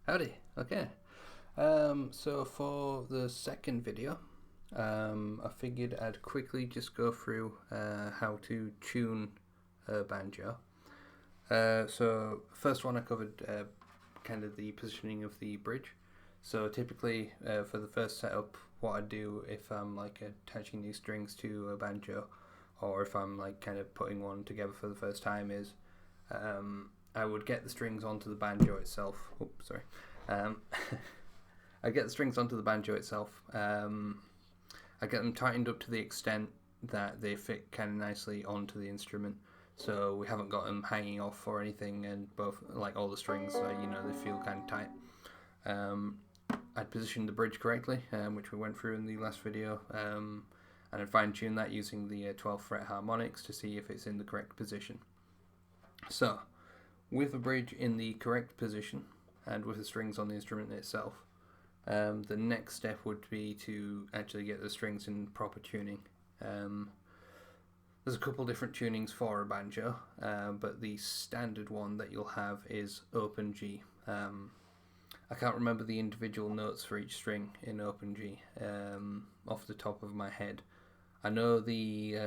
Howdy. Okay. So for the second video, I figured I'd quickly just go through how to tune a banjo. So first one I covered kind of the positioning of the bridge. So typically for the first setup, what I do if I'm like attaching these strings to a banjo, or if I'm like kind of putting one together for the first time, is I would get the strings onto the banjo itself. Oops, sorry. I get the strings onto the banjo itself. I get them tightened up to the extent that they fit kind of nicely onto the instrument, so we haven't got them hanging off or anything, and both like all the strings, they feel kind of tight. I'd positioned the bridge correctly, which we went through in the last video, and I'd fine-tune that using the 12th fret harmonics to see if it's in the correct position. So, with the bridge in the correct position, and with the strings on the instrument itself, the next step would be to actually get the strings in proper tuning. There's a couple different tunings for a banjo, but the standard one that you'll have is open G. I can't remember the individual notes for each string in open G off the top of my head. I know the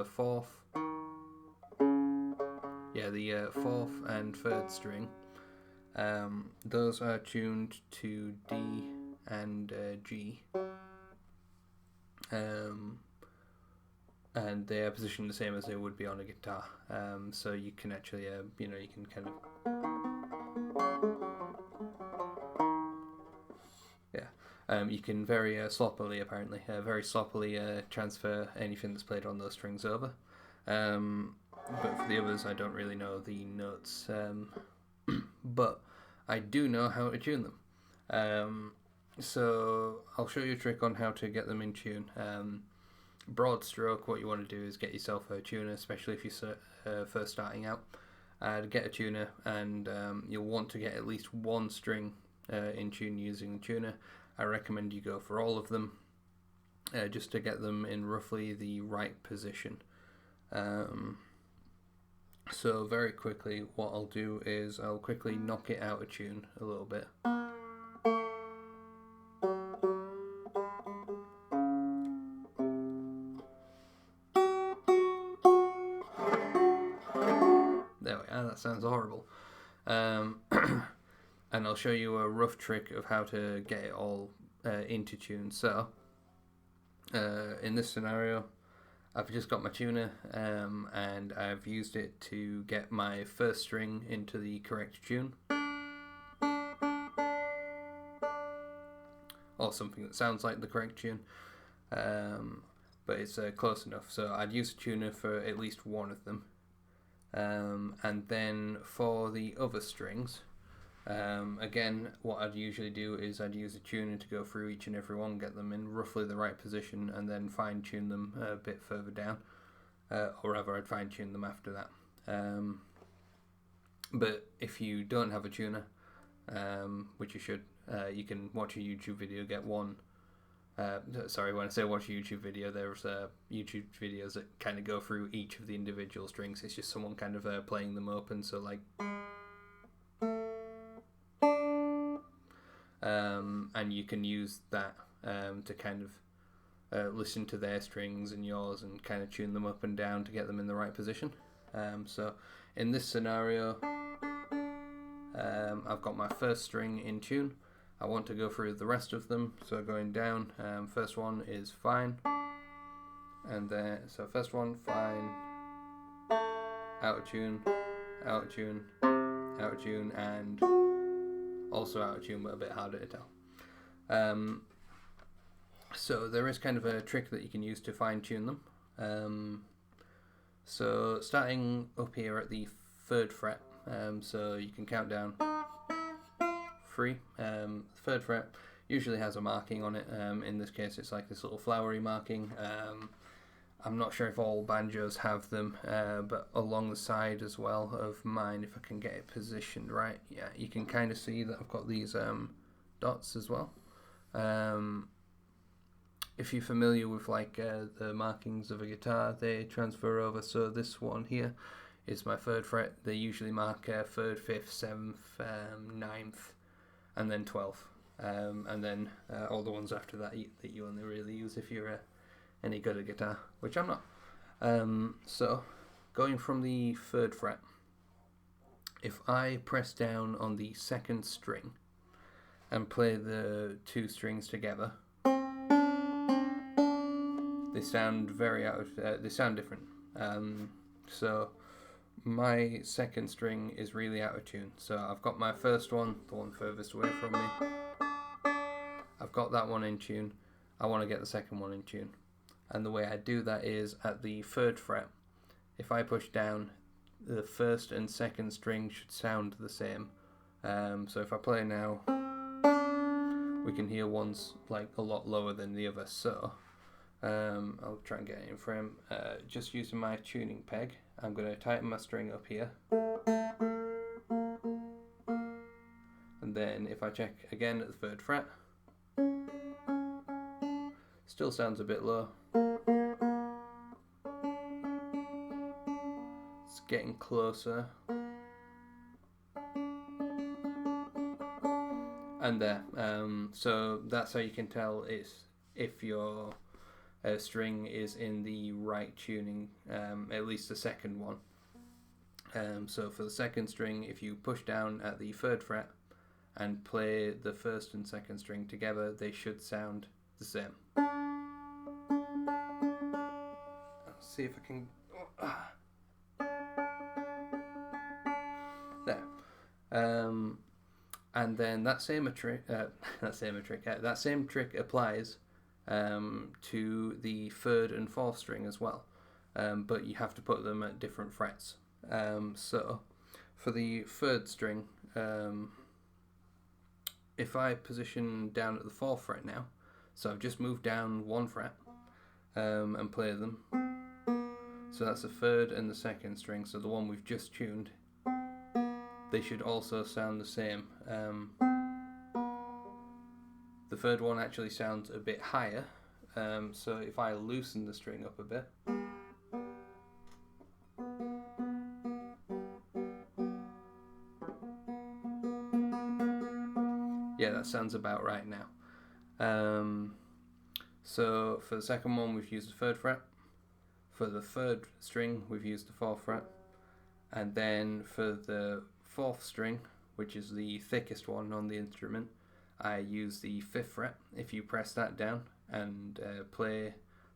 fourth. Yeah, the fourth and third string. Those are tuned to D and G. And they are positioned the same as they would be on a guitar. So you can actually, you can kind of, you can very sloppily, apparently, transfer anything that's played on those strings over. But for the others, I don't really know the notes. But I do know how to tune them. So I'll show you a trick on how to get them in tune. Broad stroke, what you want to do is get yourself a tuner, especially if you're first starting out. Get a tuner, and you'll want to get at least one string in tune using the tuner. I recommend you go for all of them, just to get them in roughly the right position. So very quickly, what I'll do is I'll quickly knock it out of tune a little bit. There we are, that sounds horrible. And I'll show you a rough trick of how to get it all into tune. So, in this scenario, I've just got my tuner, and I've used it to get my first string into the correct tune, or something that sounds like the correct tune, but it's close enough. So I'd use a tuner for at least one of them, and then for the other strings, again, what I'd usually do is I'd use a tuner to go through each and every one, get them in roughly the right position, and then fine-tune them a bit further down, or rather I'd fine-tune them after that. But if you don't have a tuner, which you should, you can watch a YouTube video, get one. Sorry, when I say watch a YouTube video, there's YouTube videos that kind of go through each of the individual strings. It's just someone kind of playing them open, so like... and you can use that to kind of listen to their strings and yours and kind of tune them up and down to get them in the right position. So in this scenario, I've got my first string in tune. I want to go through the rest of them, so going down, first one is fine, and then so first one fine, out of tune, out of tune, out of tune, and also out of tune, but a bit harder to tell. So there is kind of a trick that you can use to fine tune them. So starting up here at the 3rd fret, so you can count down 3. 3rd fret usually has a marking on it. In this case, it's like this little flowery marking. I'm not sure if all banjos have them, but along the side as well of mine, if I can get it positioned right, yeah, you can kind of see that I've got these dots as well. If you're familiar with like the markings of a guitar, they transfer over. So this one here is my 3rd fret. They usually mark 3rd, 5th, 7th, 9th, and then 12th. And then all the ones after that that you only really use if you're any good at guitar, which I'm not. So, going from the 3rd fret, if I press down on the 2nd string and play the 2 strings together, they sound they sound different. So my 2nd string is really out of tune. So I've got my 1st one, the one furthest away from me. I've got that one in tune. I want to get the 2nd one in tune. And the way I do that is at the 3rd fret, if I push down, the 1st and 2nd string should sound the same. So if I play now, we can hear one's like a lot lower than the other. So I'll try and get it in frame. Just using my tuning peg, I'm going to tighten my string up here. And then if I check again at the 3rd fret, still sounds a bit low. It's getting closer. And there. So that's how you can tell if your string is in the right tuning, at least the 2nd one. So for the 2nd string, if you push down at the 3rd fret and play the 1st and 2nd string together, they should sound the same. Let's see if I can. There. And then that same trick applies to the 3rd and 4th string as well, but you have to put them at different frets. So for the 3rd string, if I position down at the 4th fret now, so I've just moved down 1 fret and play them. So that's the 3rd and the 2nd string, so the one we've just tuned. They should also sound the same. The 3rd one actually sounds a bit higher, so if I loosen the string up a bit, yeah, that sounds about right now. So for the 2nd one, we've used the 3rd fret. For the 3rd string, we've used the 4th fret. And then for the 4th string, which is the thickest one on the instrument, I use the 5th fret. If you press that down and play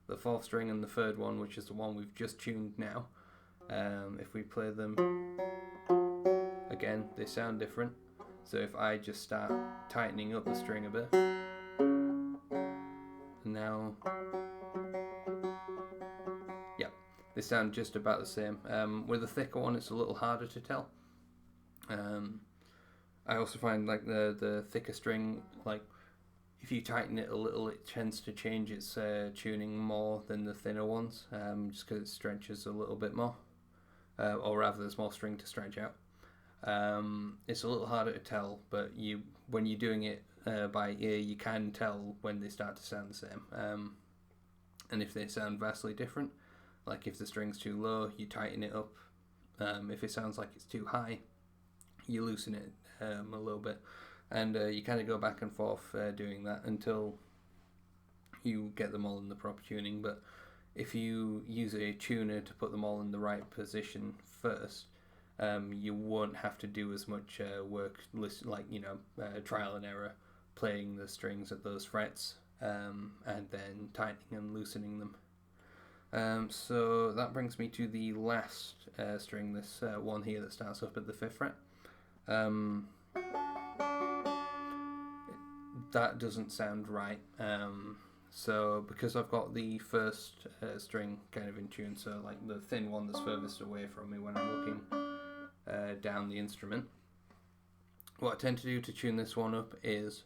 the 4th string and the 3rd one, which is the one we've just tuned now, if we play them again, they sound different. So if I just start tightening up the string a bit, now, yeah, they sound just about the same. With the thicker one, it's a little harder to tell. I also find like the thicker string, like if you tighten it a little, it tends to change its tuning more than the thinner ones, just because it stretches a little bit more, or rather there's more string to stretch out. It's a little harder to tell, but when you're doing it by ear, you can tell when they start to sound the same. And if they sound vastly different, like if the string's too low, you tighten it up. If it sounds like it's too high, you loosen it a little bit, and you kind of go back and forth doing that until you get them all in the proper tuning. But if you use a tuner to put them all in the right position first, you won't have to do as much work, trial and error, playing the strings at those frets, and then tightening and loosening them. So that brings me to the last string, this one here that starts up at the 5th fret. That doesn't sound right. So because I've got the 1st string kind of in tune, so like the thin one that's furthest away from me when I'm looking down the instrument, what I tend to do to tune this one up is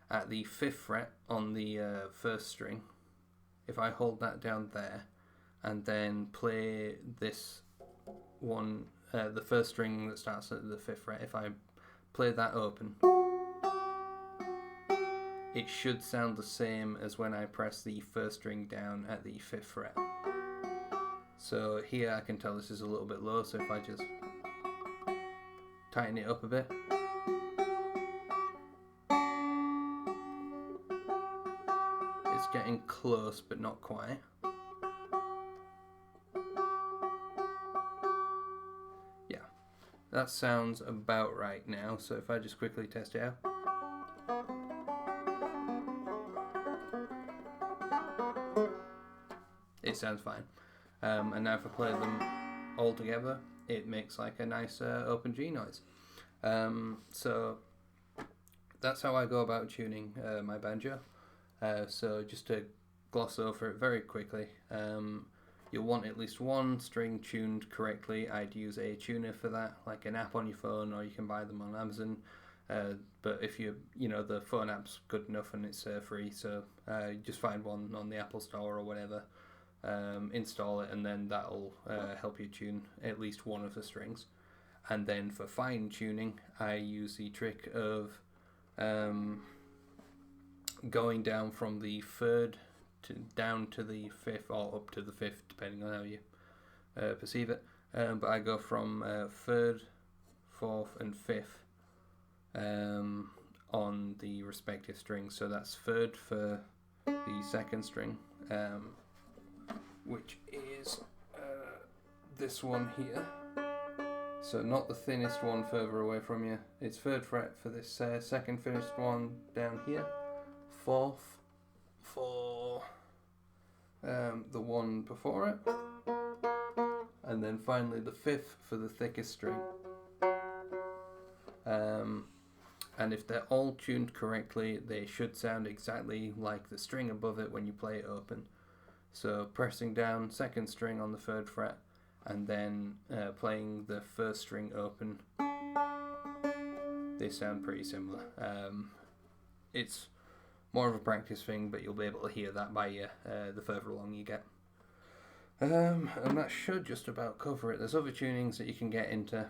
at the 5th fret on the 1st string, if I hold that down there and then play this one, the 1st string that starts at the 5th fret, if I play that open, it should sound the same as when I press the 1st string down at the 5th fret. So here I can tell this is a little bit low, so if I just tighten it up a bit, it's getting close but not quite. Yeah, that sounds about right now, so if I just quickly test it out. It sounds fine. And now if I play them all together, it makes like a nice open G noise. So that's how I go about tuning my banjo. So just to gloss over it very quickly, you'll want at least one string tuned correctly. I'd use a tuner for that, like an app on your phone, or you can buy them on Amazon. But if the phone app's good enough and it's free, so just find one on the Apple Store or whatever. Install it, and then that'll help you tune at least one of the strings. And then for fine tuning, I use the trick of going down from the third down to the fifth, or up to the fifth, depending on how you perceive it. But I go from third, fourth, and fifth on the respective strings. So that's third for the second string, which is this one here. So not the thinnest one further away from you. It's third fret for this second finished one down here. Fourth for the one before it. And then finally the fifth for the thickest string. And if they're all tuned correctly, they should sound exactly like the string above it when you play it open. So pressing down second string on the third fret, and then playing the first string open, they sound pretty similar. It's more of a practice thing, but you'll be able to hear that by ear the further along you get. And that should just about cover it. There's other tunings that you can get into,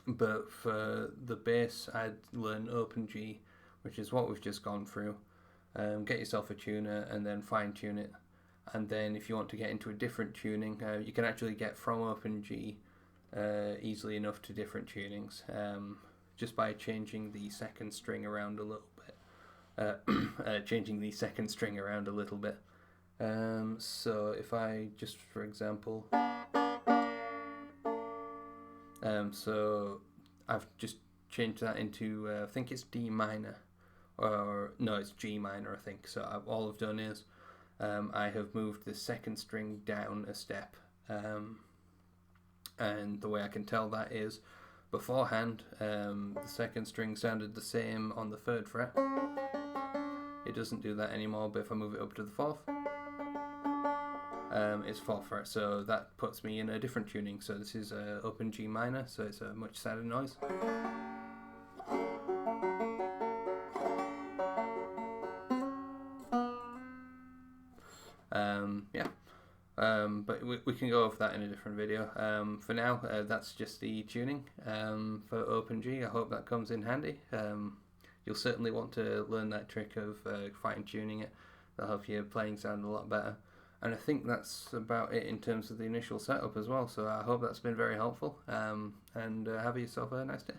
but for the bass I'd learn open G, which is what we've just gone through. Get yourself a tuner and then fine tune it, and then if you want to get into a different tuning, you can actually get from open G easily enough to different tunings, just by changing the second string around a little bit. So if I just, for example, so I've just changed that into I think it's D minor. Or no, it's G minor, I think. So all I've done is I have moved the second string down a step, and the way I can tell that is beforehand the second string sounded the same on the third fret. It doesn't do that anymore, but if I move it up to the fourth, it's fourth fret, so that puts me in a different tuning. So this is open G minor, so it's a much sadder noise. But we can go over that in a different video. For now, that's just the tuning for open G. I hope that comes in handy. You'll certainly want to learn that trick of fine tuning it. That'll help your playing sound a lot better. And I think that's about it in terms of the initial setup as well. So I hope that's been very helpful. And have yourself a nice day.